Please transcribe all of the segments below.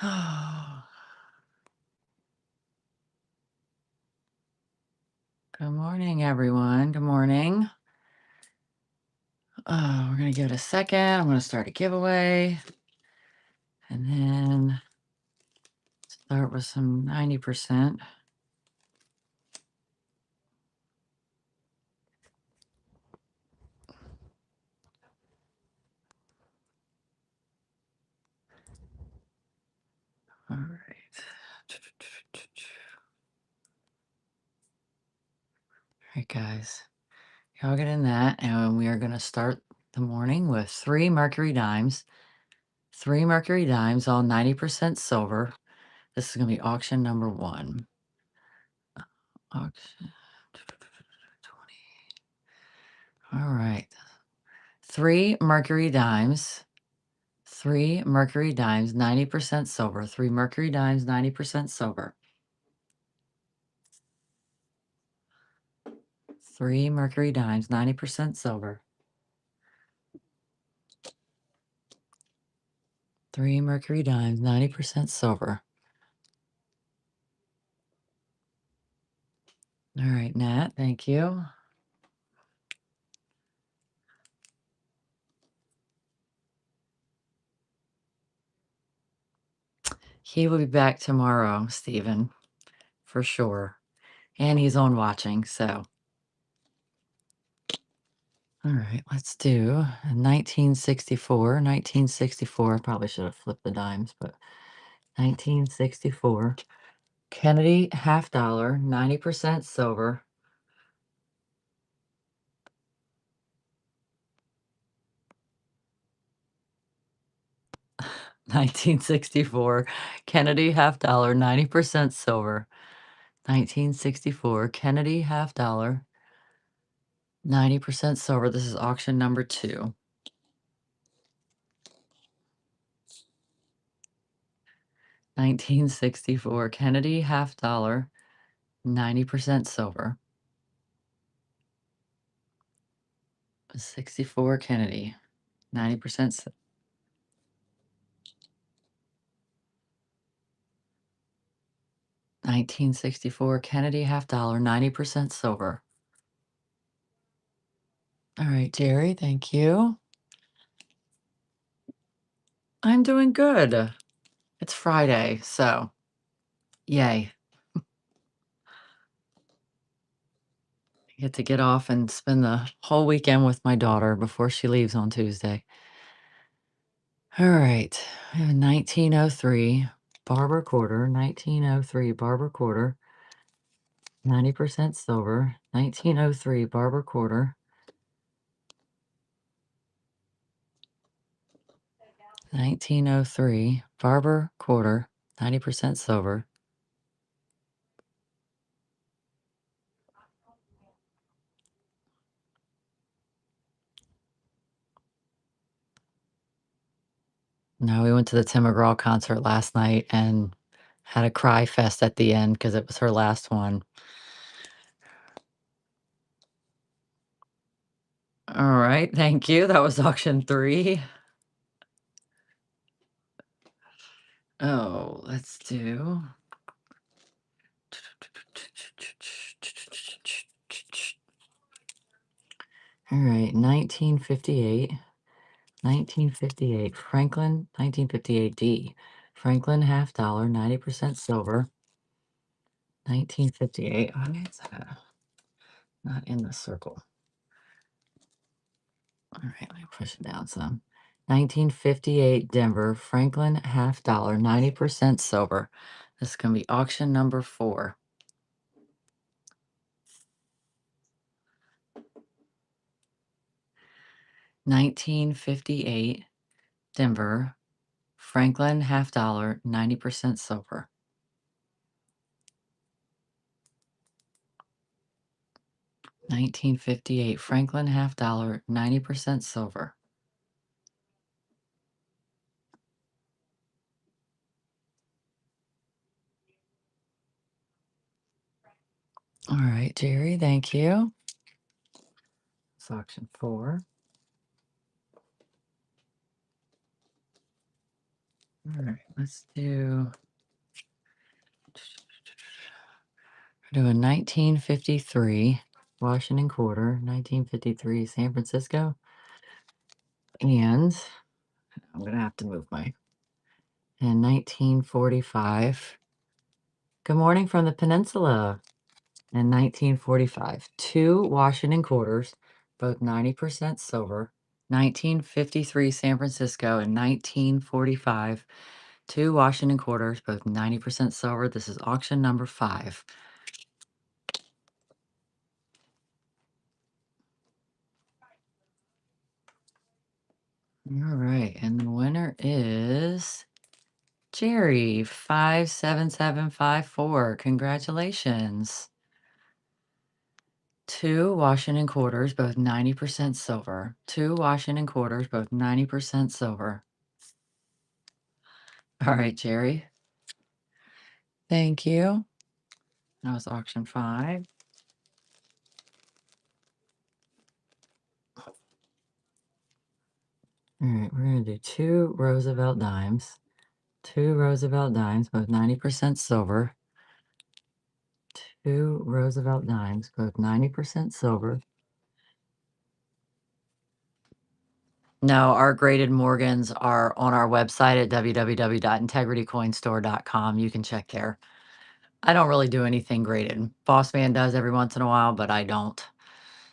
Good morning, everyone. Good morning. We're going to give it a second. I'm going to start a giveaway and then start with some 90%. All right. All right, guys. Y'all get in that. And we are going to start the morning with 3 Mercury dimes. 3 Mercury dimes, all 90% silver. This is going to be auction number 1. Auction 20. All right. 3 Mercury dimes. 3 Mercury dimes, 90% silver. 3 Mercury dimes, 90% silver. 3 Mercury dimes, 90% silver. 3 Mercury dimes, 90% silver. All right, Nat, thank you. He will be back tomorrow, Stephen, for sure. And he's on watching, so. All right, let's do 1964. 1964, I probably should have flipped the dimes, but 1964. Kennedy half dollar, 90% silver. 1964, Kennedy half dollar, 90% silver. 1964, Kennedy half dollar, 90% silver. This is auction number 2. 1964, Kennedy half dollar, 90% silver. 64 Kennedy, 90%. 1964, Kennedy half dollar, 90% silver. All right, Jerry, thank you. I'm doing good. It's Friday, so yay. I get to get off and spend the whole weekend with my daughter before she leaves on Tuesday. All right, I have a 1903 Barber quarter, 1903 Barber quarter, 90% silver, 1903 Barber quarter, 1903 Barber quarter, 90% silver. No, we went to the Tim McGraw concert last night and had a cry fest at the end because it was her last one. All right, thank you. That was auction 3. Oh, let's do. All right, 1958. 1958 Franklin, 1958 D. Franklin half dollar, 90% silver. 1958. Why is that not in the circle? All right, let me push it down some. 1958 Denver, Franklin half dollar, 90% silver. This is going to be auction number 4. $19.58 Denver, Franklin half dollar, 90% silver. $19.58 Franklin half dollar, 90% silver. All right, Jerry, thank you. It's auction 4. All right, let's do a 1953 Washington Quarter, 1953 San Francisco, and I'm going to have to move my, and 1945. Good morning from the peninsula. In 1945, 2 Washington Quarters, both 90% silver. 1953 San Francisco and 1945, 2 Washington Quarters, both 90% silver. This is auction number 5. All right, and the winner is Jerry, 57754. Congratulations. 2 Washington Quarters, both 90% silver. 2 Washington Quarters, both 90% silver. All right, Jerry. Thank you. That was auction 5. All right, we're going to do 2 Roosevelt dimes. 2 Roosevelt dimes, both 90% silver. 2 Roosevelt dimes, both 90% silver. No, our graded Morgans are on our website at www.integritycoinstore.com. You can check there. I don't really do anything graded. Boss Man does every once in a while, but I don't.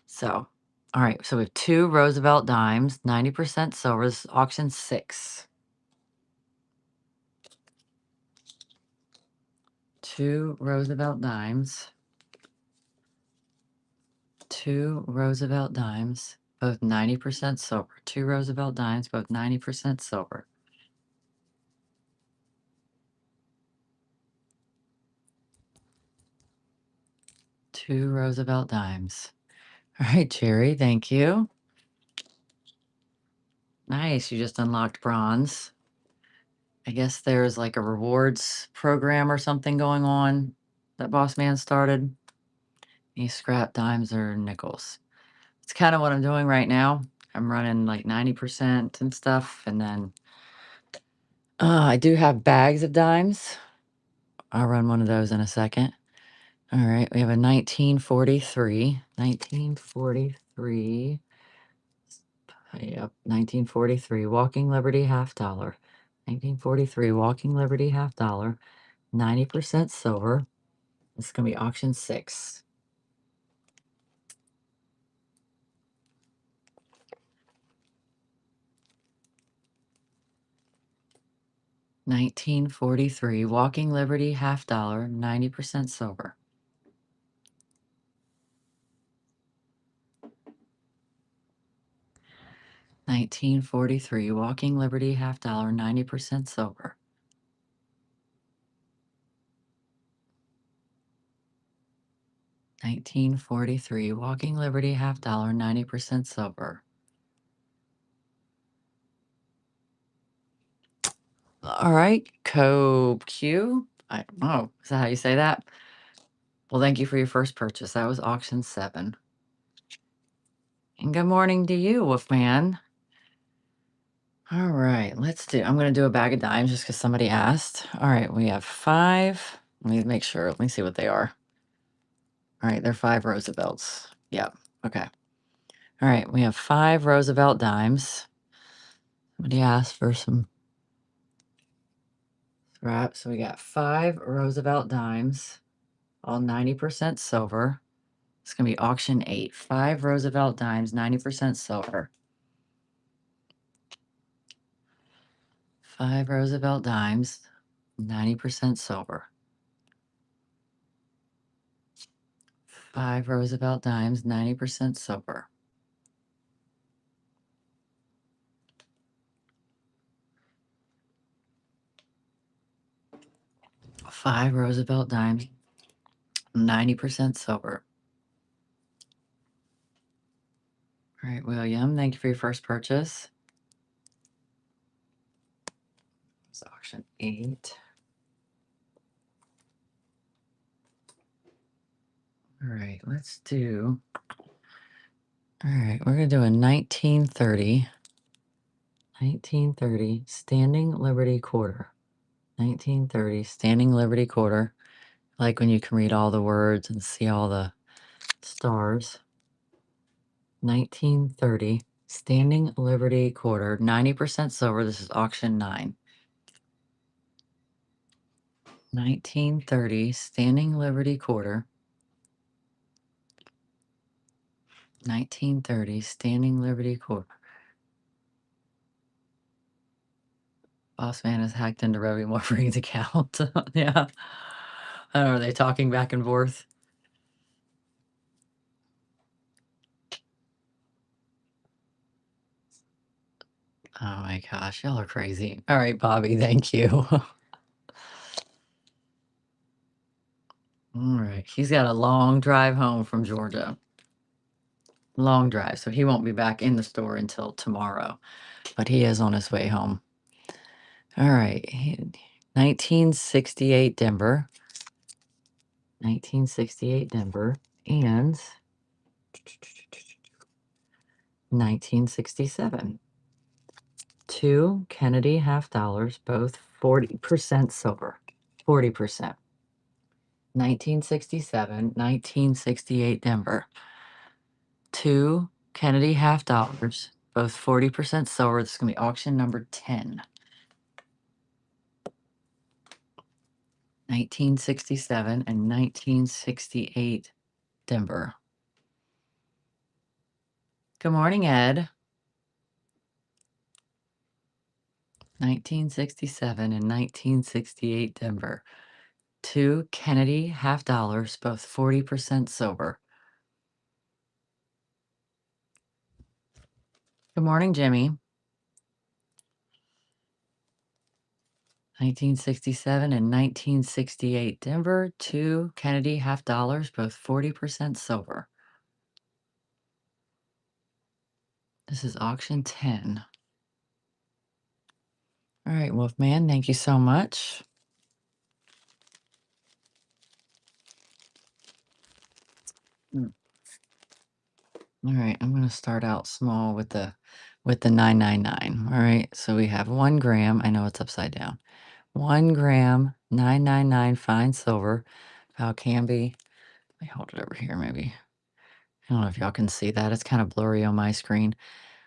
So, all right, so we have 2 Roosevelt dimes, 90% silver. This is auction 6. 2 Roosevelt dimes. 2 Roosevelt dimes, both 90% silver. 2 Roosevelt dimes, both 90% silver. Two Roosevelt dimes. All right, Jerry, thank you. Nice, you just unlocked bronze. I guess there's like a rewards program or something going on that Boss Man started. You scrap dimes or nickels. It's kind of what I'm doing right now. I'm running like 90% and stuff, and then I do have bags of dimes. I'll run one of those in a second. All right, we have a 1943. 1943. Yep, 1943 Walking Liberty half dollar. 1943 Walking Liberty half dollar. 90% silver. This is going to be auction 6. 1943 Walking Liberty half dollar. 90% silver. 1943 Walking Liberty half dollar. 90% silver. 1943 Walking Liberty half dollar. 90% silver. All right, Q. I don't know. Is that how you say that? Well, thank you for your first purchase. That was auction 7. And good morning to you, Wolfman. All right, I'm going to do a bag of dimes just because somebody asked. All right, we have 5. Let me make sure. Let me see what they are. All right, they're 5 Roosevelts. Yep. Okay. All right, we have 5 Roosevelt dimes. Somebody asked for some scrap. So we got 5 Roosevelt dimes, all 90% silver. It's going to be auction 8. 5 Roosevelt dimes, 90% silver. 5 Roosevelt dimes, 90% silver. 5 Roosevelt dimes, 90% silver. 5 Roosevelt dimes, 90% silver. All right, William, thank you for your first purchase. It's auction 8. All right, let's do. All right, we're going to do a 1930. 1930 Standing Liberty Quarter. 1930 Standing Liberty Quarter. Like when you can read all the words and see all the stars. 1930 Standing Liberty Quarter. 90% silver. This is auction 9. 1930 Standing Liberty Quarter. 1930 Standing Liberty Quarter. Boss man has hacked into Robbie Morfring's account. Yeah. I don't know. Are they talking back and forth? Oh my gosh. Y'all are crazy. All right, Bobby. Thank you. All right. He's got a long drive home from Georgia. Long drive. So he won't be back in the store until tomorrow, but he is on his way home. All right. 1968 Denver. 1968 Denver. And 1967. 2 Kennedy half dollars, both 40% silver. 40%. 1967, 1968 Denver. 2 Kennedy half dollars, both 40% silver. This is going to be auction number 10. 1967 and 1968 Denver. Good morning, Ed. 1967 and 1968 Denver. 2 Kennedy half dollars, both 40% silver. Good morning, Jimmy. 1967 and 1968 Denver. 2 Kennedy half dollars, both 40% silver. This is auction 10. All right, Wolfman, thank you so much. All right, I'm going to start out small with the 999. All right, so we have 1 gram. I know it's upside down. 1 gram, 999 fine silver. How can be? Let me hold it over here, maybe. I don't know if y'all can see that. It's kind of blurry on my screen.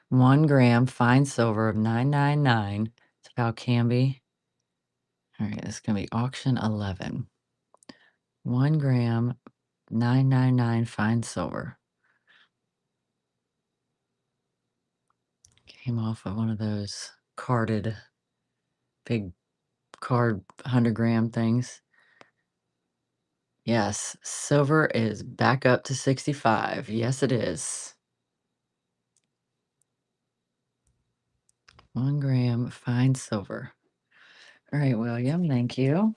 1 gram fine silver of 999. It's about Canby. All right, this is going to be auction 11. 1 gram, 999 fine silver. Came off of one of those carded, big card 100-gram things. Yes, silver is back up to 65. Yes, it is. 1 gram fine silver. All right, William, thank you.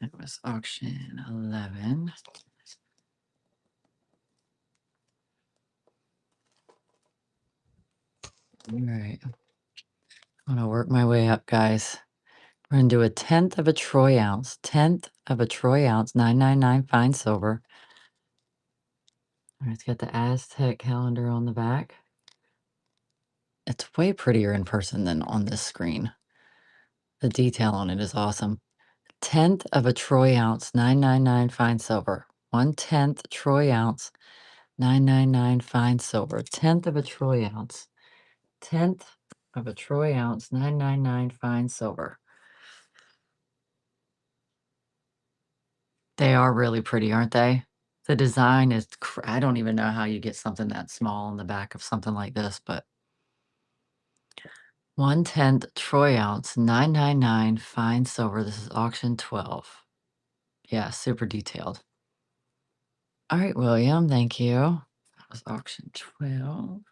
That was auction 11. All right. I'm going to work my way up, guys. We're going to do a 1/10 of a troy ounce. 1/10 of a troy ounce, 999 fine silver. All right, it's got the Aztec calendar on the back. It's way prettier in person than on this screen. The detail on it is awesome. 1/10 of a troy ounce, 999 fine silver. 1/10 troy ounce, 999 fine silver. 1/10 of a troy ounce. 1/10 of a troy ounce, 999 fine silver. They are really pretty, aren't they? The design is, I don't even know how you get something that small on the back of something like this, but 1/10 troy ounce, 999 fine silver. This is auction 12. Yeah, super detailed. All right, William, thank you. That was auction 12.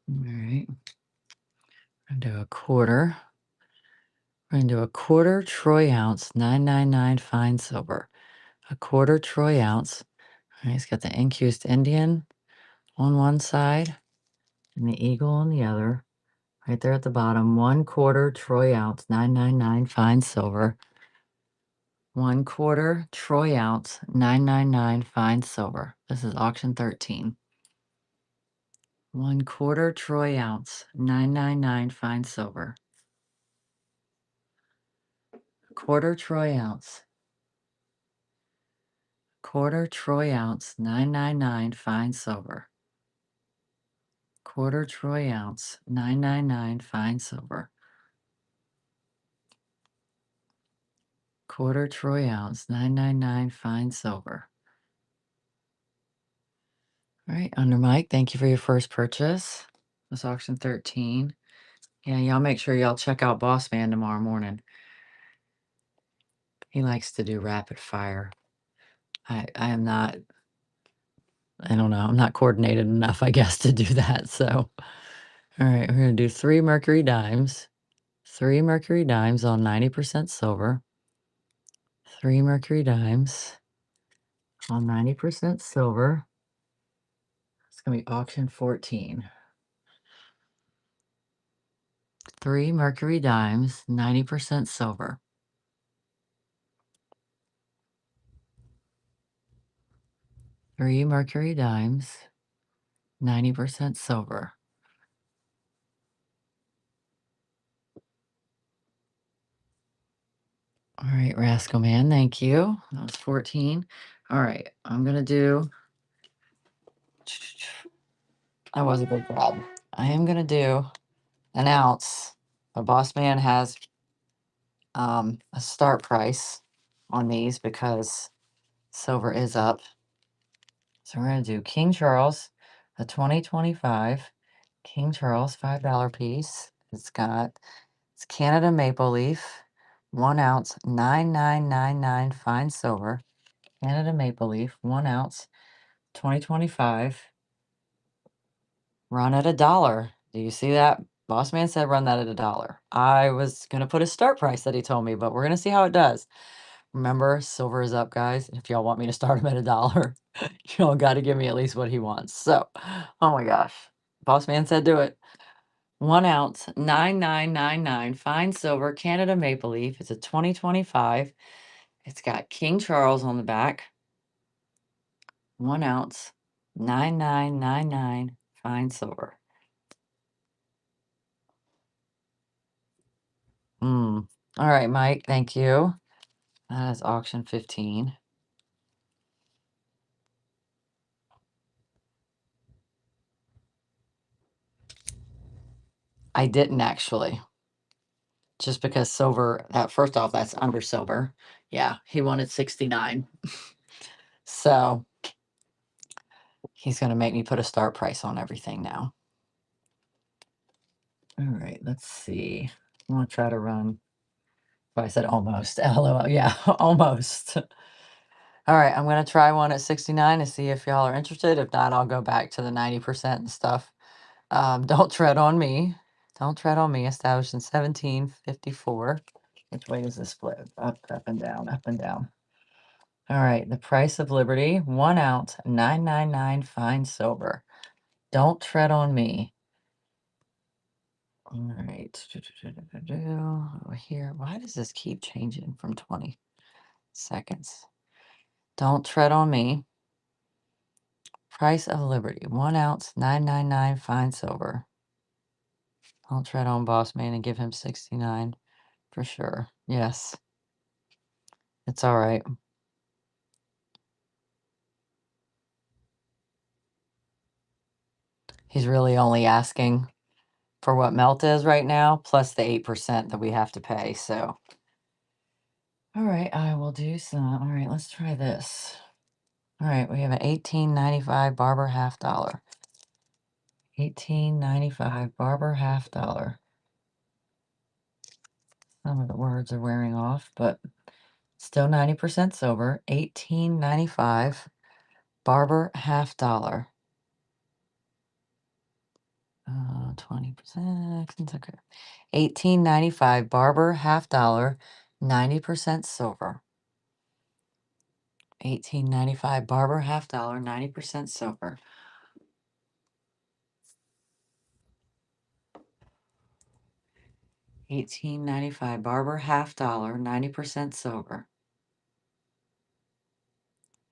All right. I'm gonna do a quarter. We're gonna do a quarter troy ounce, 999 fine silver. A quarter troy ounce. All right, he's got the incused Indian on one side and the eagle on the other. Right there at the bottom, 1/4 troy ounce, 999 fine silver. 1/4 troy ounce, 999 fine silver. This is auction 13. 1/4 troy ounce, 999 fine silver. Quarter troy ounce. Quarter troy ounce, 999 fine silver. Quarter troy ounce, 999 fine silver. Quarter troy ounce, 999 fine silver. All right, under Mike, thank you for your first purchase. That's auction 13. Yeah, y'all make sure y'all check out Boss Man tomorrow morning. He likes to do rapid fire. I am not, I don't know, I'm not coordinated enough, I guess, to do that. So, all right, we're going to do 3 Mercury dimes. 3 Mercury dimes on 90% silver. 3 Mercury dimes on 90% silver. It's going to be auction 14. 3 Mercury dimes, 90% silver. 3 Mercury dimes, 90% silver. All right, Rascal Man, thank you. That was 14. All right, I'm going to do. That was a good grab. I am going to do an ounce. The Boss Man has a start price on these because silver is up. So we're going to do King Charles, a 2025 King Charles $5 piece. It's Canada Maple Leaf, 1 ounce, 9999 fine silver. Canada Maple Leaf, 1 ounce, 2025. Run at $1. Do you see that? Boss Man said run that at $1. I was going to put a start price that he told me, but we're going to see how it does. Remember, silver is up, guys. If y'all want me to start him at $1, y'all got to give me at least what he wants. So, oh my gosh. Boss Man said do it. 1 ounce, 9999 fine silver Canada Maple Leaf. It's a 2025. It's got King Charles on the back. 1 ounce, 9999 fine silver. All right, Mike. Thank you. That is auction 15. I didn't actually. Just because silver, first off, that's under silver. Yeah, he wanted 69. So he's going to make me put a start price on everything now. All right, let's see. I'm going to try to run. Oh, I said almost. LOL. Yeah, almost. All right, I'm going to try one at 69 to see if y'all are interested. If not, I'll go back to the 90% and stuff. Don't tread on me. Don't tread on me. Established in 1754. Which way does this split? Up, up, and down, up, and down. All right, the price of liberty, 1 ounce, 999 fine silver. Don't tread on me. All right. Over here. Why does this keep changing from 20 seconds? Don't tread on me. Price of liberty, 1 ounce, 999 fine silver. I'll tread on Boss Man and give him 69 for sure. Yes. It's all right. He's really only asking for what melt is right now, plus the 8% that we have to pay. So, all right, I will do some. All right, let's try this. All right, we have an 18.95 Barber $1/2. 18.95 Barber $1/2. Some of the words are wearing off, but still 90% silver. 18.95 Barber $1/2. 20%. Okay. 18.95 Barber $1/2. 90% silver. 18.95 Barber $1/2. 90% silver. $18.95 Barber $1/2. 90% silver.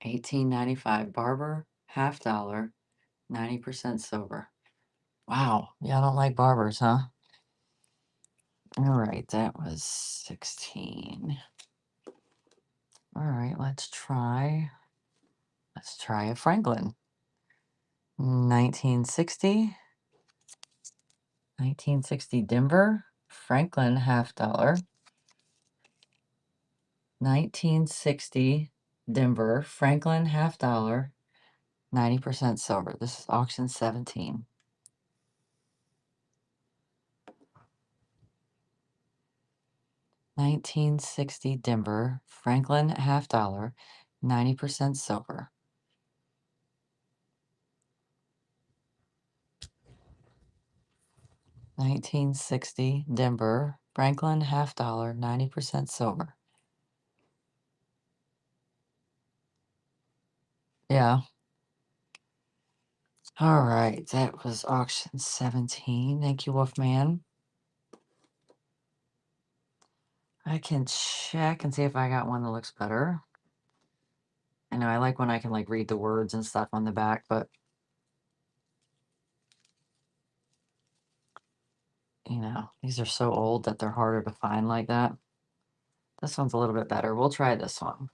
$18.95. Barber, $50, 90% silver. Wow. Yeah, I don't like barbers, huh? All right, that was 16. All right, let's try a Franklin. 1960. 1960 Denver. Franklin, $50. 1960 Denver. Franklin, $50. 90% silver. This is auction 17. 1960 Denver. Franklin, $50. 90% silver. 1960 Denver. Franklin, $50. 90% silver. Yeah. All right. That was auction 17. Thank you, Wolfman. I can check and see if I got one that looks better. I know I like when I can like read the words and stuff on the back, but you know, these are so old that they're harder to find like that. This one's a little bit better. We'll try this one.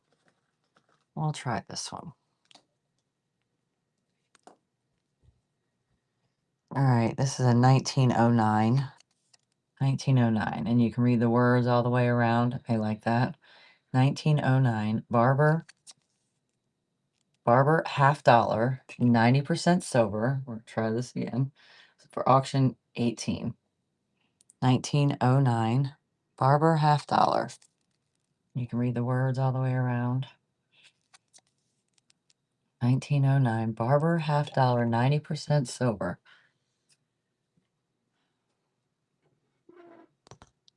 We'll try this one. All right, this is a 1909. 1909, and you can read the words all the way around. I like that. 1909, Barber, $50, 90% silver. We'll try this again. For auction 18. 1909, Barber, $50. You can read the words all the way around. 1909, Barber, $50, 90% silver.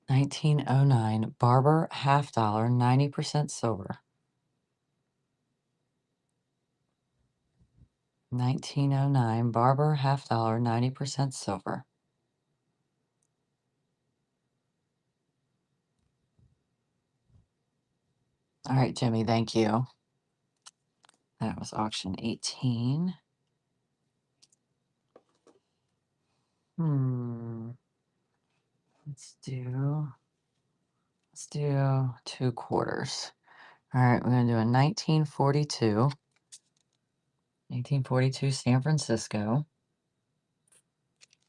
1909, Barber, $50, 90% silver. 1909, Barber, $50, 90% silver. All right, Jimmy, thank you. That was auction 18. Let's do 2/4. All right, we're going to do a 1942. 1942 San Francisco.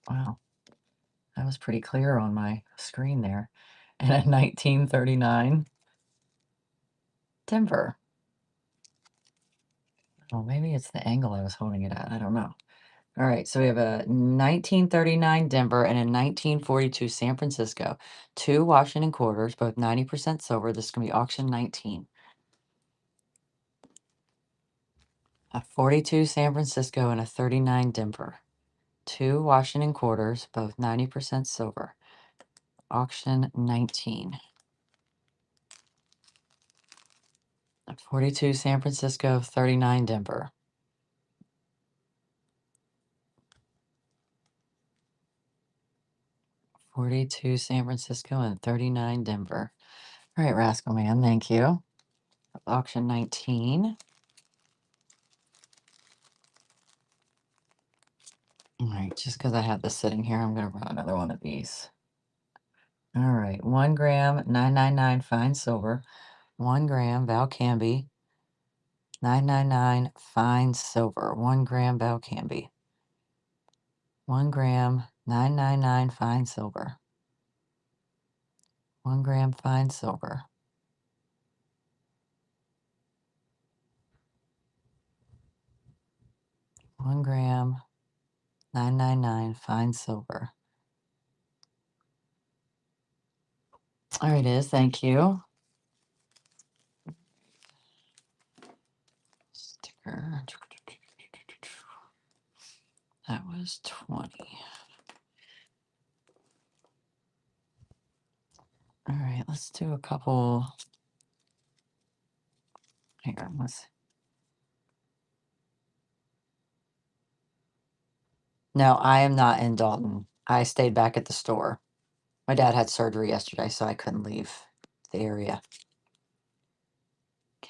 Wow, that was pretty clear on my screen there. And a 1939 Denver. Oh, maybe it's the angle I was holding it at. I don't know. All right, so we have a 1939 Denver and a 1942 San Francisco. 2 Washington quarters, both 90% silver. This is going to be auction 19. A 42 San Francisco and a 39 Denver. 2 Washington quarters, both 90% silver. Auction 19. A 42 San Francisco, 39 Denver. 42 San Francisco and 39 Denver. All right, Rascal Man, thank you. Auction 19. All right, just because I have this sitting here, I'm going to run another one of these. All right, 1 gram, 999 fine silver. 1 gram, Val Canby. 999 fine silver. 1 gram, Val Canby. 1 gram, 999 fine silver. 1 gram fine silver. 1 gram, 999 fine silver. There it is. Thank you. Sticker. That was 20. All right, let's do a couple. Here, let's. No, I am not in Dalton. I stayed back at the store. My dad had surgery yesterday, so I couldn't leave the area.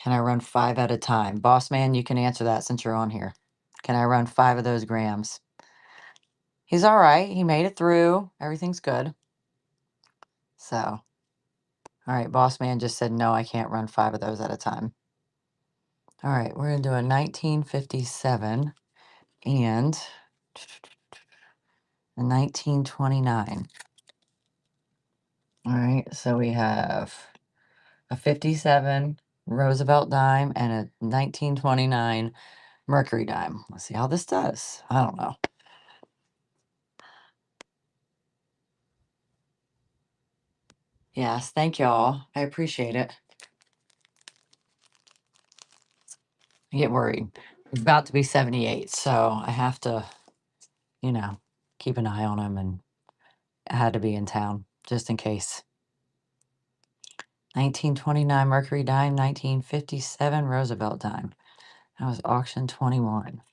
Can I run 5 at a time? Boss man, you can answer that since you're on here. Can I run 5 of those grams? He's all right. He made it through. Everything's good. So, all right. Boss man just said, no, I can't run 5 of those at a time. All right. We're going to do a 1957 and a 1929. All right. So we have a 57 Roosevelt dime and a 1929 Mercury dime. Let's see how this does. I don't know. Yes, thank y'all. I appreciate it. I get worried. He's about to be 78, so I have to, you know, keep an eye on him, and I had to be in town just in case. 1929 Mercury dime, 1957 Roosevelt dime. That was auction 21.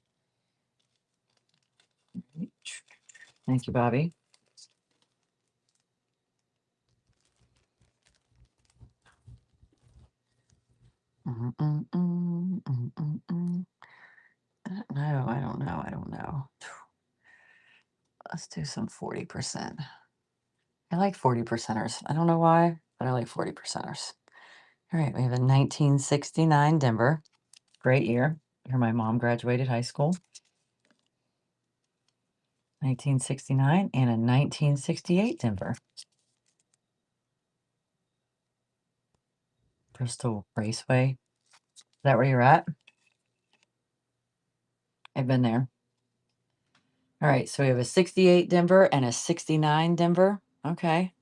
Thank you, Bobby. No, I don't know. I don't know. Let's do some 40%. I like 40 percenters. I don't know why, but I like 40 percenters. All right, we have a 1969 Denver. Great year. Here my mom graduated high school. 1969 and a 1968 Denver. Bristol Raceway. Is that where you're at? I've been there. All right, so we have a 68 Denver and a 69 Denver. Okay.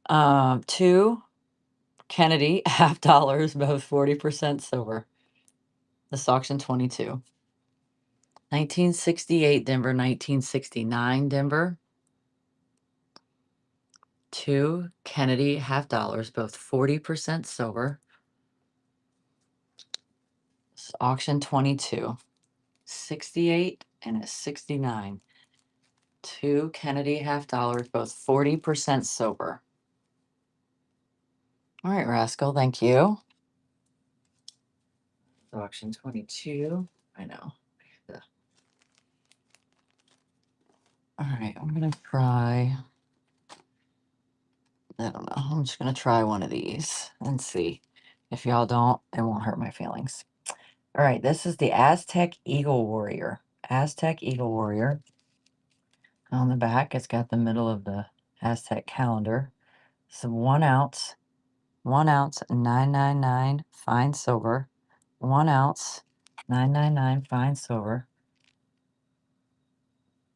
2 Kennedy half dollars, both 40% silver. This auction 22. 1968 Denver, 1969 Denver. 2 Kennedy half dollars, both 40% silver. This auction 22. 68 and a 69. 2 Kennedy half dollars, both 40% silver. All right, Rascal, thank you. Auction 22. I know. All right, I'm going to try. I don't know. I'm just going to try one of these and see. If y'all don't, it won't hurt my feelings. All right, this is the Aztec Eagle Warrior. Aztec Eagle Warrior. On the back, it's got the middle of the Aztec calendar. So 1 ounce, 1 ounce, 999 fine silver. 1 ounce, 999 fine silver.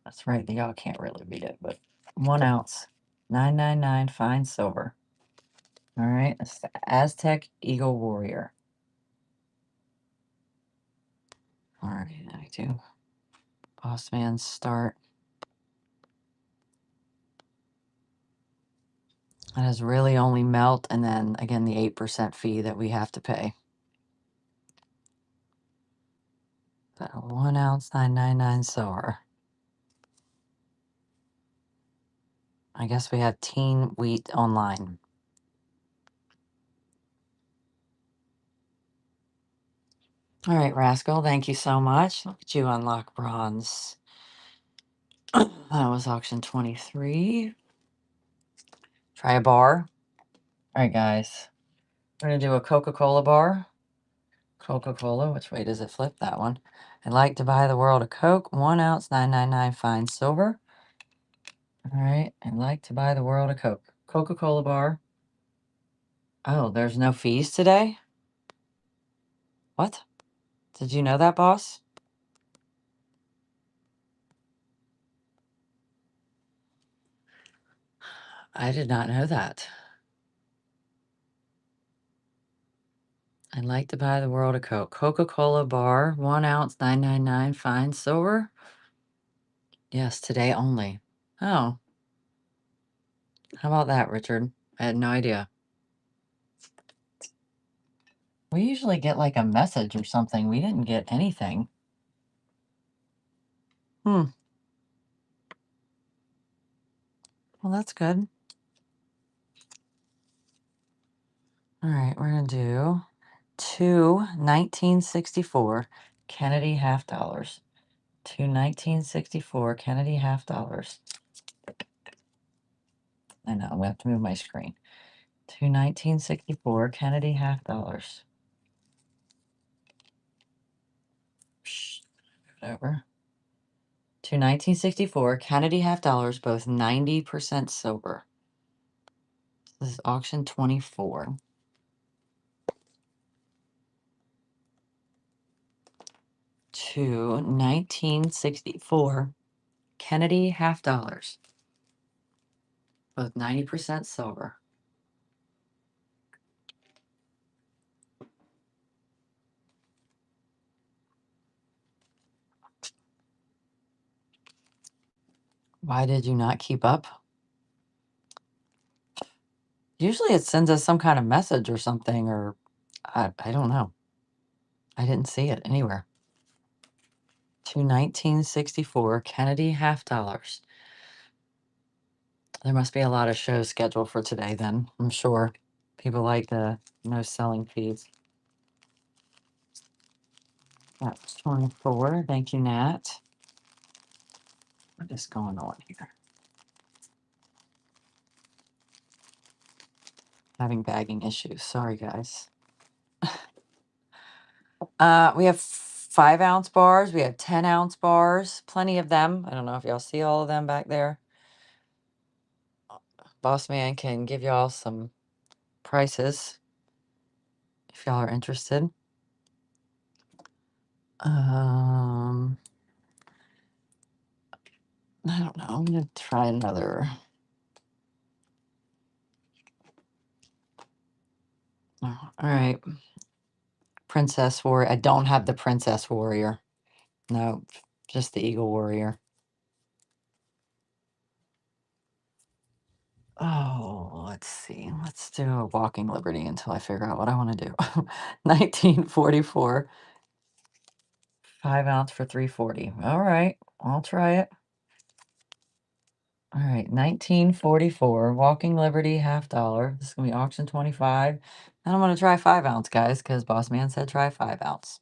That's right, y'all can't really read it, but 1 ounce, 999 fine silver. All right, it's the Aztec Eagle Warrior. All right, I do. Boss man start. That is really only melt, and then again the 8% fee that we have to pay. But 1 ounce, 999 silver. I guess we have Teen Wheat online. All right, Rascal, thank you so much. Look at you unlock bronze. That was auction 23. Try a bar. All right, guys. We're going to do a Coca-Cola bar. Coca-Cola. Which way does it flip? That one. I'd like to buy the world a Coke. 1 ounce, 999 fine silver. All right. I'd like to buy the world a Coke. Coca-Cola bar. Oh, there's no fees today? What? Did you know that, boss? I did not know that. I'd like to buy the world a Coke. Coca-Cola bar, 1 ounce, 999 fine silver. Yes, today only. Oh. How about that, Richard? I had no idea. We usually get like a message or something. We didn't get anything. Well, that's good. All right, we're going to do Two 1964 Kennedy half dollars. Two 1964 Kennedy half dollars. I know, I'm going to have to move my screen. Two 1964 Kennedy half dollars. Whatever. Two 1964 Kennedy half dollars, both 90% silver. This is auction 24. Two 1964 Kennedy half dollars, both 90% silver. Why did you not keep up? Usually it sends us some kind of message or something, or I don't know. I didn't see it anywhere. Two 1964 Kennedy half dollars. There must be a lot of shows scheduled for today then, I'm sure. People like the no selling fees. That's 24. Thank you, Nat. What is going on here? Having bagging issues. Sorry, guys. We have 5-ounce bars. We have 10-ounce bars. Plenty of them. I don't know if y'all see all of them back there. Boss Man can give y'all some prices if y'all are interested. I don't know. I'm gonna try another. Oh, all right. Princess Warrior. I don't have the Princess Warrior. No, just the Eagle Warrior. Oh, let's see. Let's do a Walking Liberty until I figure out what I want to do. 1944. 5-ounce for 340. All right, I'll try it. All right, 1944 Walking Liberty half dollar. This is gonna be auction 25. And I'm gonna try 5-ounce, guys, because Boss Man said try 5-ounce.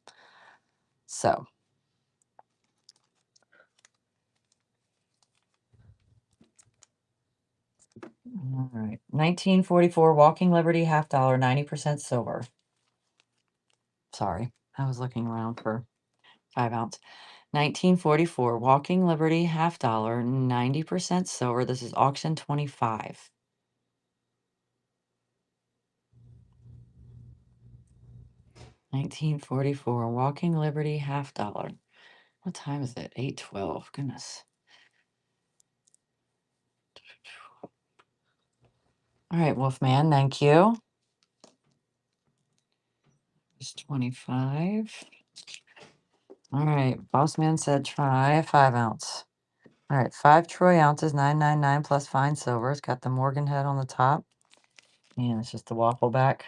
So. All right, 1944 Walking Liberty half dollar, 90% silver. Sorry, I was looking around for 5-ounce. 1944 Walking Liberty half dollar, 90% silver. This is auction 25. $19.44 Walking Liberty half dollar. What time is it? 8:12. Goodness. All right, Wolfman, thank you. It's 25. All right, Boss Man said try a 5-ounce. All right, 5 troy ounces, 999 plus fine silver. It's got the Morgan head on the top. And it's just the waffle back.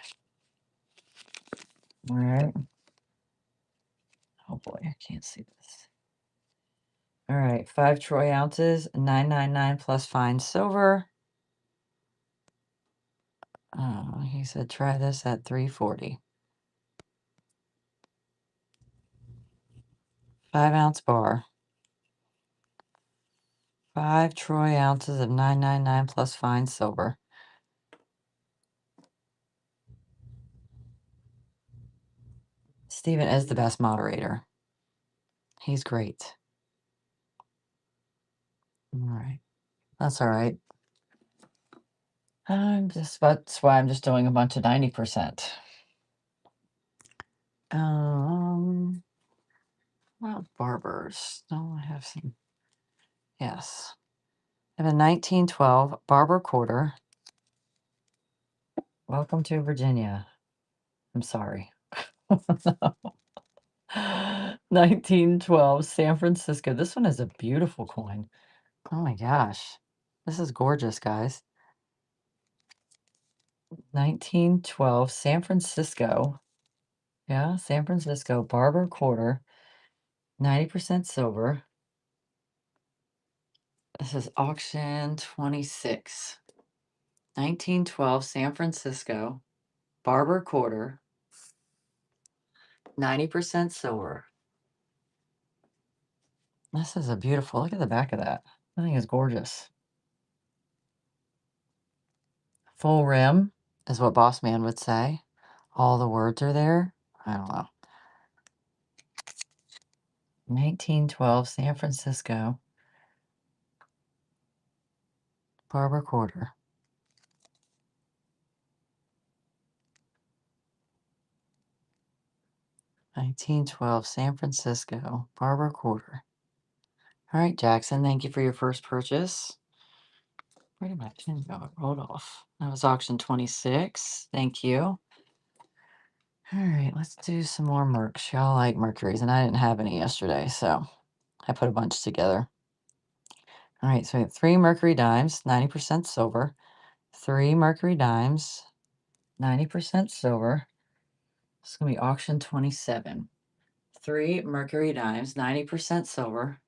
All right. Oh boy, I can't see this. All right, 5 troy ounces, 999 plus fine silver. He said try this at 340. 5-ounce bar. 5 troy ounces of 999 plus fine silver. Steven is the best moderator. He's great. All right. That's all right. That's why I'm just doing a bunch of 90%. Well, barbers. No, I have some. Yes. I have a 1912 Barber quarter. Welcome to Virginia. I'm sorry. 1912 San Francisco. This one is a beautiful coin. Oh my gosh. This is gorgeous, guys. 1912 San Francisco. Yeah, San Francisco Barber quarter. 90% silver. This is auction 26. 1912 San Francisco Barber quarter. 90% silver. This is a beautiful, look at the back of that. I think it's gorgeous. Full rim is what Boss Man would say. All the words are there. I don't know. 1912, San Francisco. Barber quarter. 1912, San Francisco. Barber quarter. All right, Jackson, thank you for your first purchase. Where did my pin go? It rolled off. That was auction 26. Thank you. All right, let's do some more Mercs. Y'all like Mercuries, and I didn't have any yesterday, so I put a bunch together. All right, so we have 3 Mercury dimes, 90% silver. 3 Mercury dimes, 90% silver. This is going to be auction 27. 3 Mercury dimes, 90% silver.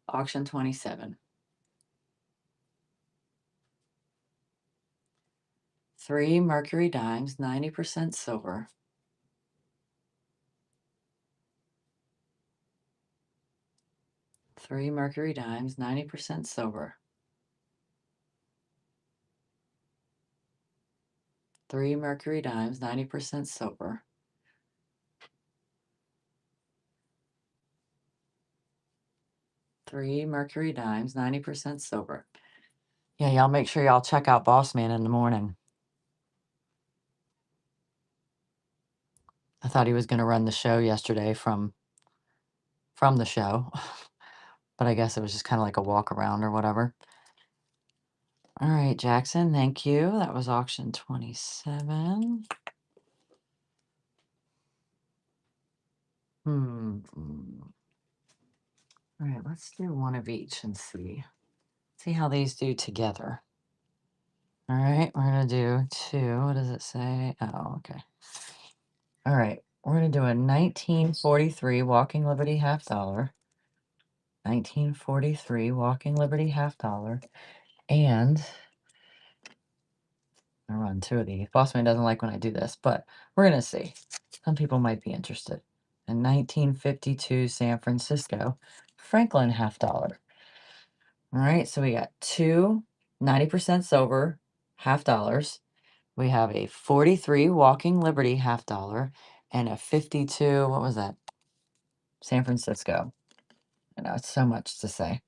Auction 27. 3 Mercury dimes, 90% silver. 3 Mercury dimes, 90% silver. 3 Mercury dimes, 90% silver. 3 Mercury dimes, 90% silver. Yeah, y'all make sure y'all check out Boss Man in the morning. I thought he was going to run the show yesterday from the show, but I guess it was just kind of like a walk around or whatever. All right, Jackson, thank you. That was auction 27. All right, let's do one of each and see how these do together. All right, we're going to do 2. What does it say? Oh, okay. All right, we're going to do a 1943 Walking Liberty half dollar. 1943 Walking Liberty half dollar. And I run 2 of these. Bossman doesn't like when I do this, but we're going to see. Some people might be interested. A 1952 San Francisco Franklin half dollar. All right, so we got 2 90% silver half dollars. We have a 43 Walking Liberty half dollar and a 52, what was that? San Francisco. I know it's so much to say.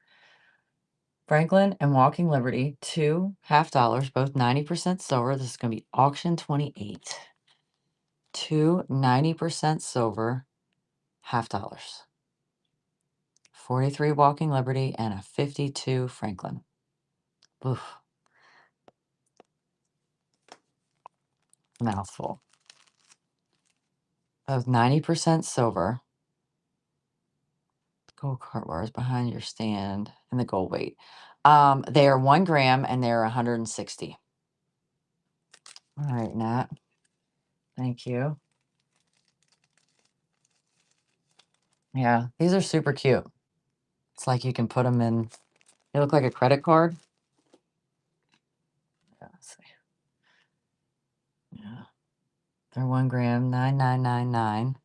Franklin and Walking Liberty, 2 half dollars, both 90% silver. This is going to be auction 28. 2 90% silver half dollars. 43 Walking Liberty and a 52 Franklin. Oof. Mouthful. Both 90% silver. Gold cart bars behind your stand and the gold weight. They are 1 gram and they're 160. All right, Nat. Thank you. Yeah, these are super cute. It's like you can put them in. They look like a credit card. Yeah, let's see. Yeah, they're 1 gram, 9999.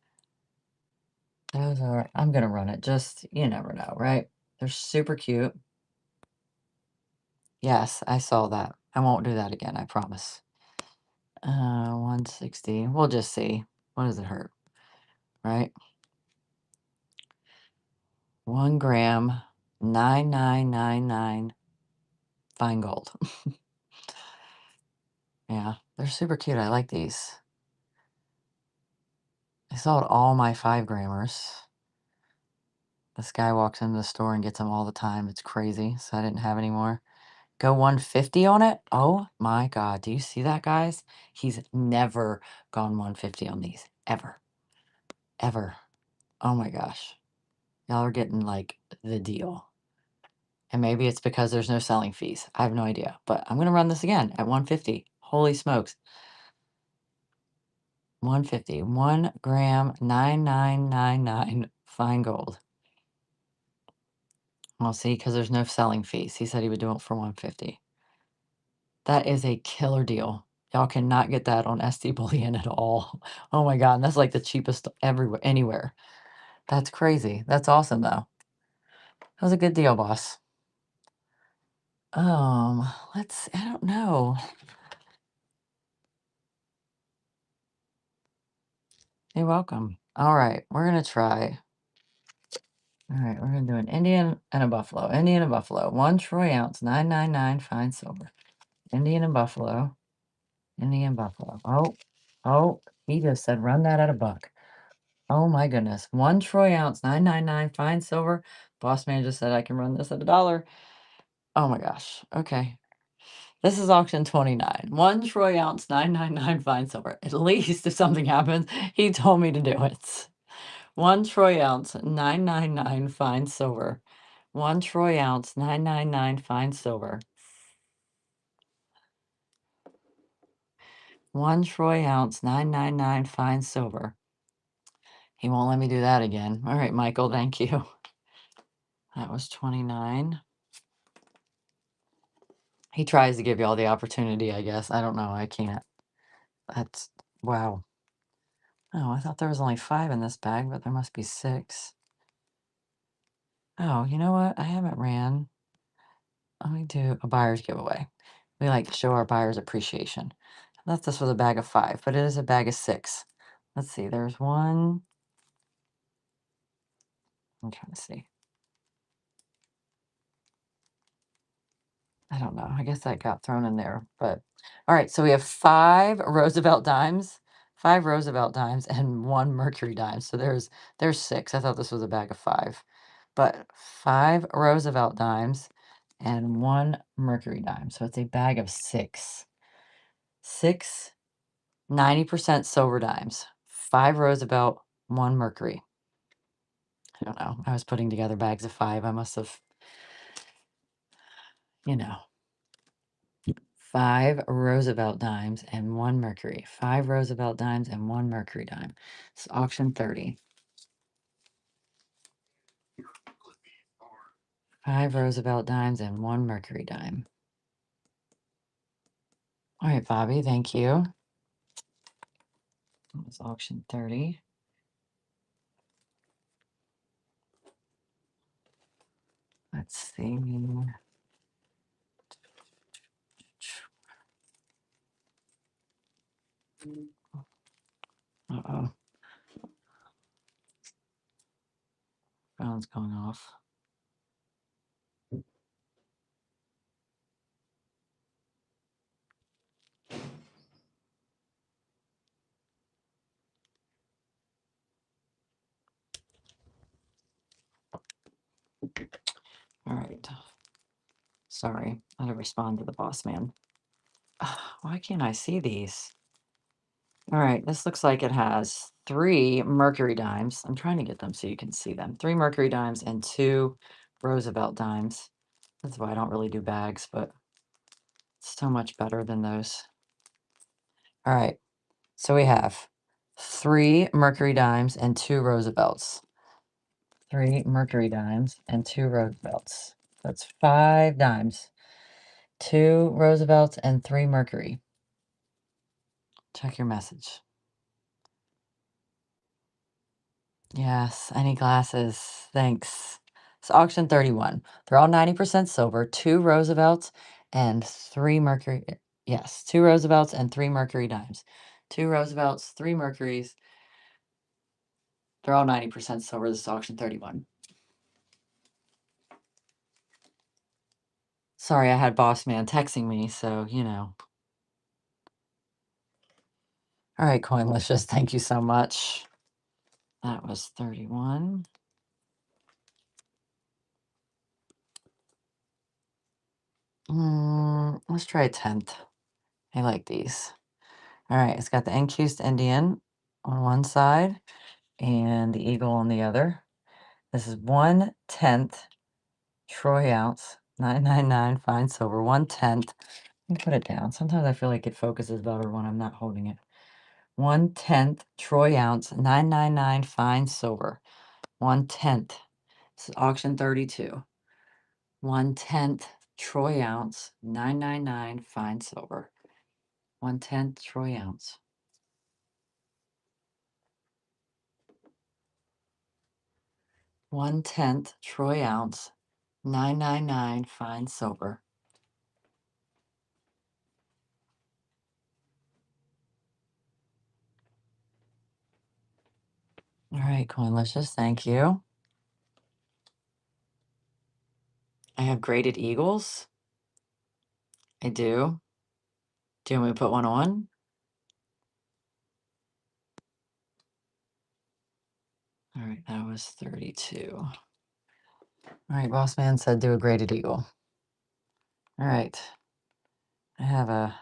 Those are. I'm gonna run it. Just you never know, right? They're super cute. Yes, I saw that. I won't do that again. I promise. 160. We'll just see. What does it hurt? Right? 1 gram, 9999 fine gold. Yeah, they're super cute. I like these. I sold all my 5 grammers. This guy walks into the store and gets them all the time. It's crazy. So I didn't have any more. Go 150 on it. Oh my God. Do you see that, guys? He's never gone 150 on these. Ever. Ever. Oh my gosh. Y'all are getting like the deal. And maybe it's because there's no selling fees. I have no idea. But I'm going to run this again at 150. Holy smokes. 150. 1 gram, 9999 fine gold. Well, see, because there's no selling fees. He said he would do it for 150. That is a killer deal. Y'all cannot get that on SD Bullion at all. Oh my god, and that's like the cheapest everywhere anywhere. That's crazy. That's awesome though. That was a good deal, boss. I don't know. You're welcome. All right, we're gonna try. All right, we're gonna do an Indian and a buffalo. Indian and buffalo. 1 troy ounce, 999 fine silver. Indian and buffalo. Indian buffalo. Oh, he just said run that at a buck. Oh my goodness. 1 troy ounce, 999 fine silver. Boss man just said I can run this at $1. Oh my gosh. Okay. This is auction 29. 1 troy ounce, 999 fine silver. At least if something happens, he told me to do it. 1 troy ounce, 999 fine silver. 1 troy ounce, 999 fine silver. 1 troy ounce, 999 fine silver. He won't let me do that again. All right, Michael, thank you. That was 29. He tries to give you all the opportunity, I guess. I don't know. I can't. That's wow. Oh, I thought there was only 5 in this bag, but there must be 6. Oh, you know what? I haven't ran. Let me do a buyer's giveaway. We like to show our buyers appreciation. I thought this was a bag of 5, but it is a bag of 6. Let's see. There's one. I'm trying to see. I don't know. I guess that got thrown in there. But all right. So we have 5 Roosevelt dimes, 5 Roosevelt dimes, and 1 Mercury dime. So there's 6. I thought this was a bag of 5. But 5 Roosevelt dimes and 1 Mercury dime. So it's a bag of 6. 6 90% silver dimes. 5 Roosevelt, 1 Mercury. I don't know. I was putting together bags of 5. I must have, you know. 5 Roosevelt dimes and 1 Mercury. 5 Roosevelt dimes and 1 Mercury dime. It's auction 30. 5 Roosevelt dimes and 1 Mercury dime. All right, Bobby, thank you. That was auction 30. Let's see. Uh-oh. Phone's going off. All right. Sorry, I had to respond to the boss man. Why can't I see these? All right, this looks like it has 3 Mercury dimes. I'm trying to get them so you can see them. 3 Mercury dimes and 2 Roosevelt dimes. That's why I don't really do bags, but it's so much better than those. All right, so we have 3 Mercury dimes and 2 Roosevelts. 3 Mercury dimes and 2 Roosevelts. That's 5 dimes. 2 Roosevelts and 3 Mercury. Check your message. Yes, any glasses. Thanks. It's auction 31. They're all 90% silver, 2 Roosevelts and 3 Mercury. Yes, 2 Roosevelts and 3 Mercury dimes. 2 Roosevelts, 3 Mercuries. They're all 90% silver. This is auction 31. Sorry, I had boss man texting me, so you know. All right, Coinlicious, thank you so much. That was 31. Let's try a 10th. I like these. All right, it's got the encased Indian on one side and the eagle on the other. This is 1/10 troy ounce, 999 fine silver, 1/10. Let me put it down. Sometimes I feel like it focuses better when I'm not holding it. 1/10 troy ounce, 999 fine silver, 1/10. This is auction 32. 1/10 troy ounce, 999 fine silver. 1/10 troy ounce. 1/10 troy ounce, 999 fine silver. All right, Coinlicious, thank you. I have graded eagles. I do. Do you want me to put one on? All right, that was 32. All right, Boss Man said do a graded eagle. All right. I have a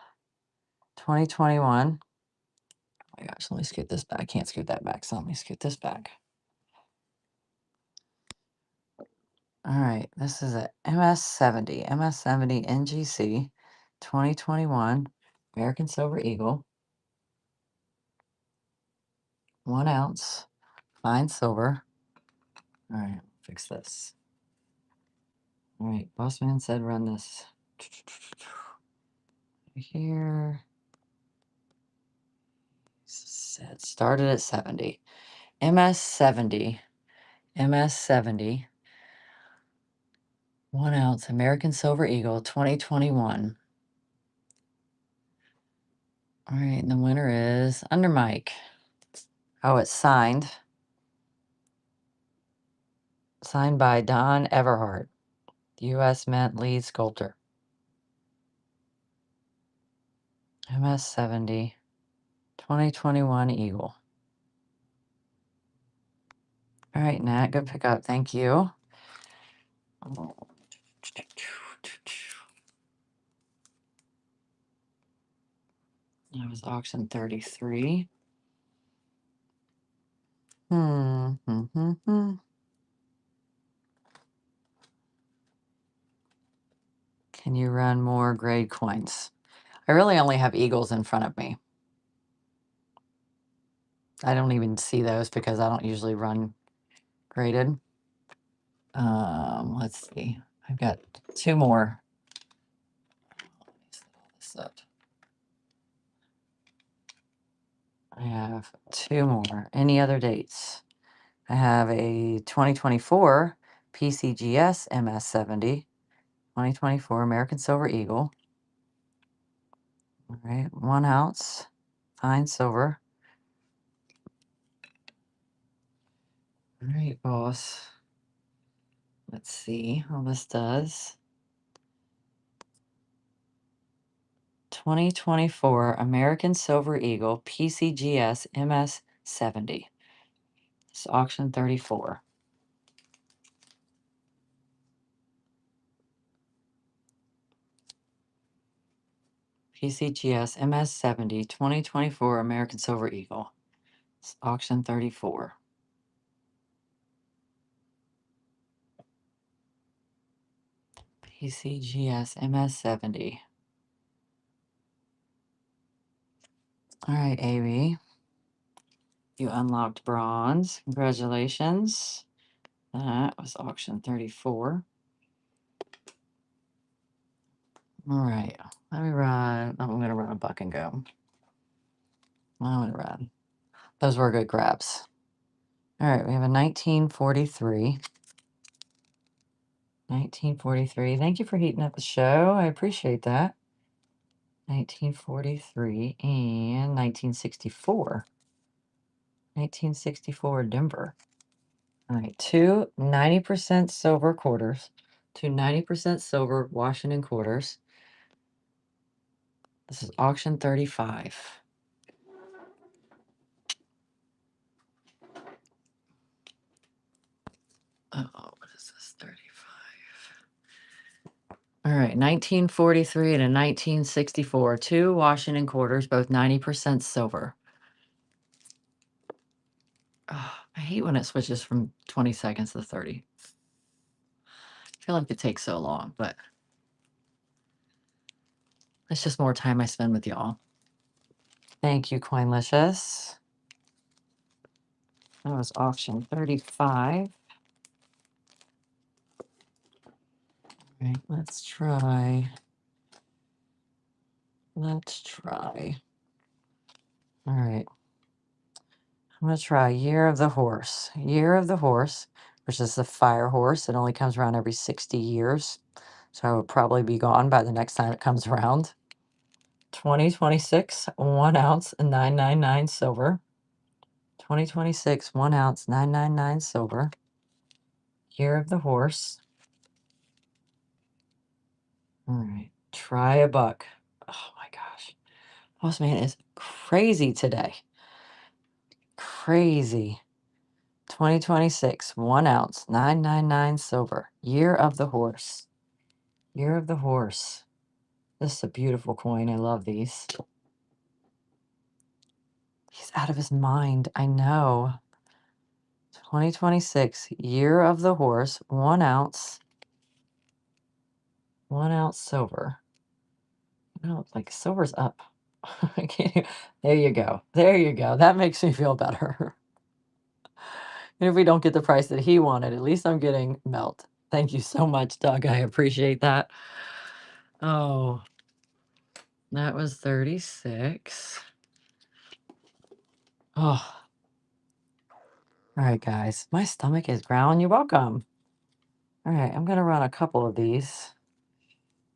2021. Oh my gosh, let me scoot this back. I can't scoot that back, so let me scoot this back. All right, this is a MS70 NGC 2021 American Silver Eagle. 1 ounce fine silver. All right, fix this. All right, Boss Man said run this here. Said started at 70. MS70. 1 ounce American Silver Eagle 2021. All right, and the winner is Under Mike. Oh, it's signed. Signed by Don Everhart, U.S. Mint lead sculptor. MS70 2021 Eagle. All right, Nat, good pickup. Thank you. That was auction 33. Can you run more grade coins? I really only have eagles in front of me. I don't even see those because I don't usually run graded. Let's see. I've got 2 more. Let me set all this up. I have 2 more. Any other dates? I have a 2024 PCGS MS70, 2024 American Silver Eagle. All right, 1 ounce fine silver. All right, boss. Let's see how this does. 2024 American Silver Eagle PCGS MS70. It's auction 34. PCGS MS70 2024 American Silver Eagle. It's auction 34. PCGS MS70. All right, AB. You unlocked bronze. Congratulations. That was auction 34. All right. Let me run. I'm going to run a buck and go. I'm going to run. Those were good grabs. All right. We have a 1943. 1943. Thank you for heating up the show. I appreciate that. 1943 and 1964. 1964 Denver. All right, 2 90% silver quarters, 2 90% silver Washington quarters. This is auction 35. Oh, what is this? 35. All right, 1943 and a 1964. 2 Washington quarters, both 90% silver. Oh, I hate when it switches from 20 seconds to 30. I feel like it takes so long, but it's just more time I spend with y'all. Thank you, Coinlicious. That was auction 35. All right, let's try Let's try. All right. I'm going to try Year of the Horse. Year of the Horse, which is the fire horse. It only comes around every 60 years. So I would probably be gone by the next time it comes around. 2026, 1 ounce, 999 silver. 2026, 1 ounce, 999 silver. Year of the Horse. All right. Try a buck. Oh my gosh. Boss man is crazy today. Crazy. 2026, 1 ounce, 999 silver. Year of the Horse. Year of the Horse. This is a beautiful coin. I love these. He's out of his mind. I know. 2026, Year of the Horse, 1 ounce, 1 ounce silver. No, like silver's up. I can't. There you go. There you go. That makes me feel better. And if we don't get the price that he wanted, at least I'm getting melt. Thank you so much, Doug. I appreciate that. Oh, that was 36. Oh, all right, guys. My stomach is growling. You're welcome. All right, I'm going to run a couple of these.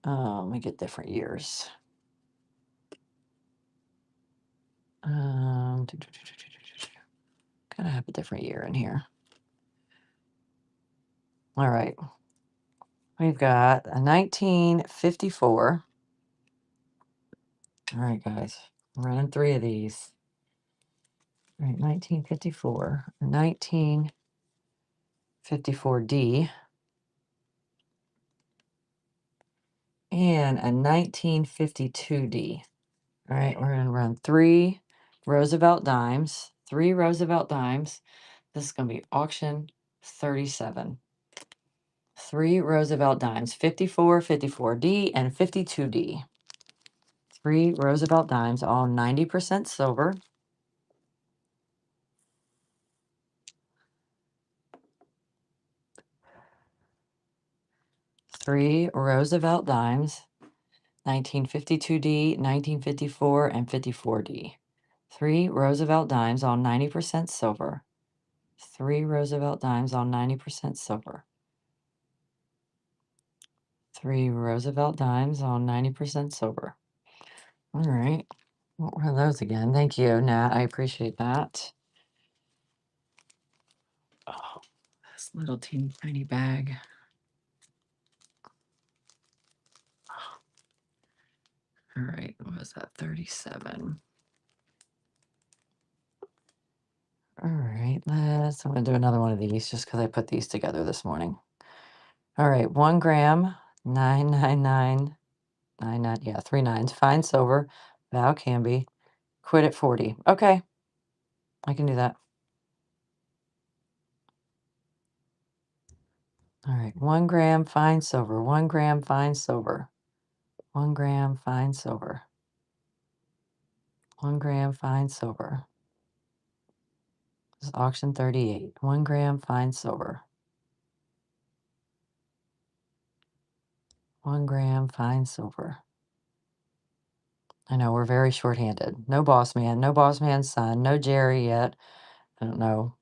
Let me get different years. Gotta have a different year in here. All right. We've got a 1954. All right, guys. I'm running 3 of these. All right, 1954, 1954D, and a 1952D. All right, we're going to run 3 Roosevelt dimes. 3 Roosevelt dimes. This is going to be auction 37. 3 Roosevelt dimes, 54, 54D, and 52D. 3 Roosevelt dimes, all 90% silver. 3 Roosevelt dimes, 1952D, 1954, and 54D. 3 Roosevelt dimes, all 90% silver. 3 Roosevelt dimes, all 90% silver. 3 Roosevelt dimes, all 90% silver. All right. What were those again? Thank you, Nat. I appreciate that. Oh, this little teeny tiny bag. All right, what was that? 37. All right, I'm gonna do another one of these just because I put these together this morning. All right, 1 gram, 99999, yeah, 3 nines, fine silver, Val Canby, quit at 40. Okay, I can do that. All right, 1 gram fine silver, 1 gram fine silver, 1 gram fine silver, 1 gram fine silver. This is auction 38, 1 gram fine silver, 1 gram fine silver. I know we're very short-handed. No boss man, no boss man's son, no Jerry yet. I don't know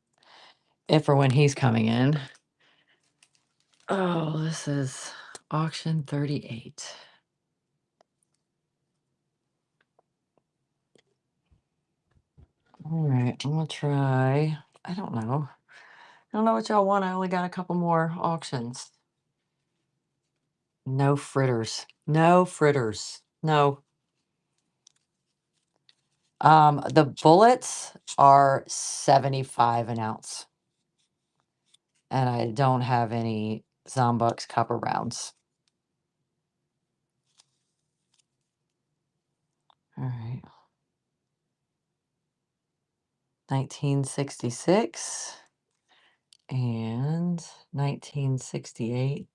if or when he's coming in. Oh, this is auction 38. All right, I'm gonna try. I don't know. I don't know what y'all want. I only got a couple more auctions. No fritters. No fritters. No. The bullets are 75 an ounce. And I don't have any Zombucks copper rounds. All right. 1966 and 1968.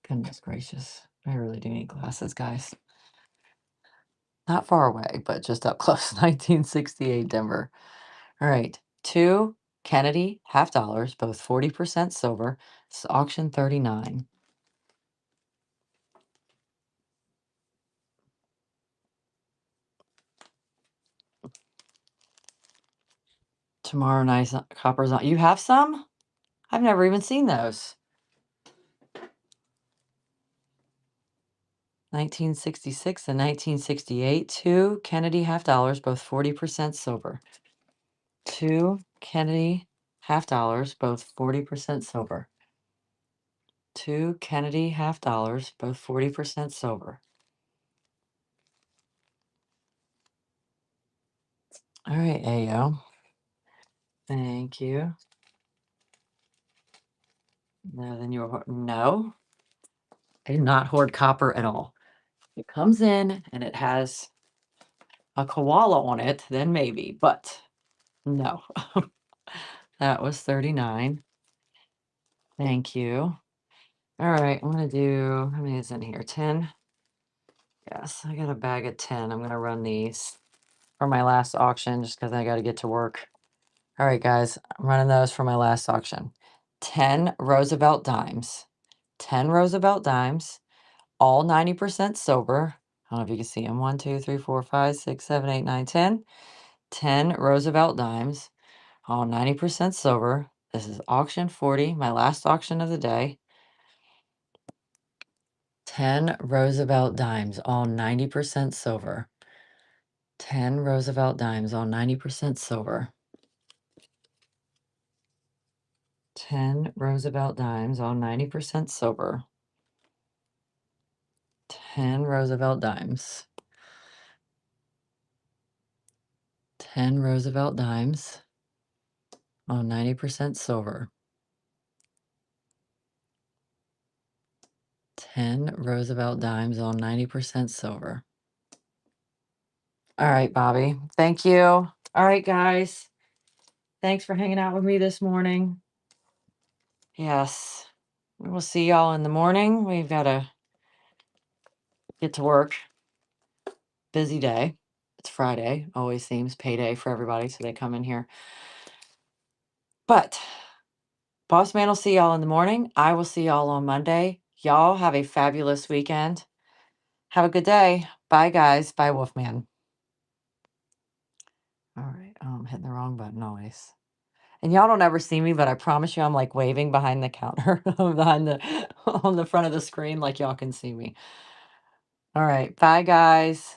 Goodness gracious. I really do need glasses, guys. Not far away, but just up close. 1968 Denver. All right. 2 Kennedy half dollars, both 40% silver. It's auction 39. Tomorrow night's copper's on. You have some? I've never even seen those. 1966 and 1968, two Kennedy half dollars, both 40% silver. Two Kennedy half dollars, both 40% silver. Two Kennedy half dollars, both 40% silver. All right, Ayo. Thank you. No, then you're no. I do not hoard copper at all. It comes in and it has a koala on it, then maybe, but no. That was 39. Thank you. All right, I'm gonna do, how many is in here? 10? Yes, I got a bag of 10. I'm gonna run these for my last auction just because I got to get to work. All right, guys, I'm running those for my last auction. 10 Roosevelt dimes. 10 Roosevelt dimes, all 90% silver. I don't know if you can see them. 1, 2, 3, 4, 5, 6, 7, 8, 9, 10. 10 Roosevelt dimes, all 90% silver. This is auction 40, my last auction of the day. 10 Roosevelt dimes, all 90% silver. 10 Roosevelt dimes, all 90% silver. 10 Roosevelt dimes, all 90% silver. 10 Roosevelt dimes. 10 Roosevelt dimes, all 90% silver. 10 Roosevelt dimes, all 90% silver. All right, Bobby. Thank you. All right, guys. Thanks for hanging out with me this morning. Yes. We'll see y'all in the morning. We've got to get to work. Busy day. It's Friday. Always seems payday for everybody, so they come in here. But Boss Man will see y'all in the morning. I will see y'all on Monday. Y'all have a fabulous weekend. Have a good day. Bye, guys. Bye, Wolfman. All right. Oh, I'm hitting the wrong button always. And y'all don't ever see me, but I promise you I'm like waving behind the counter, behind the on the front of the screen like y'all can see me. All right. Bye, guys.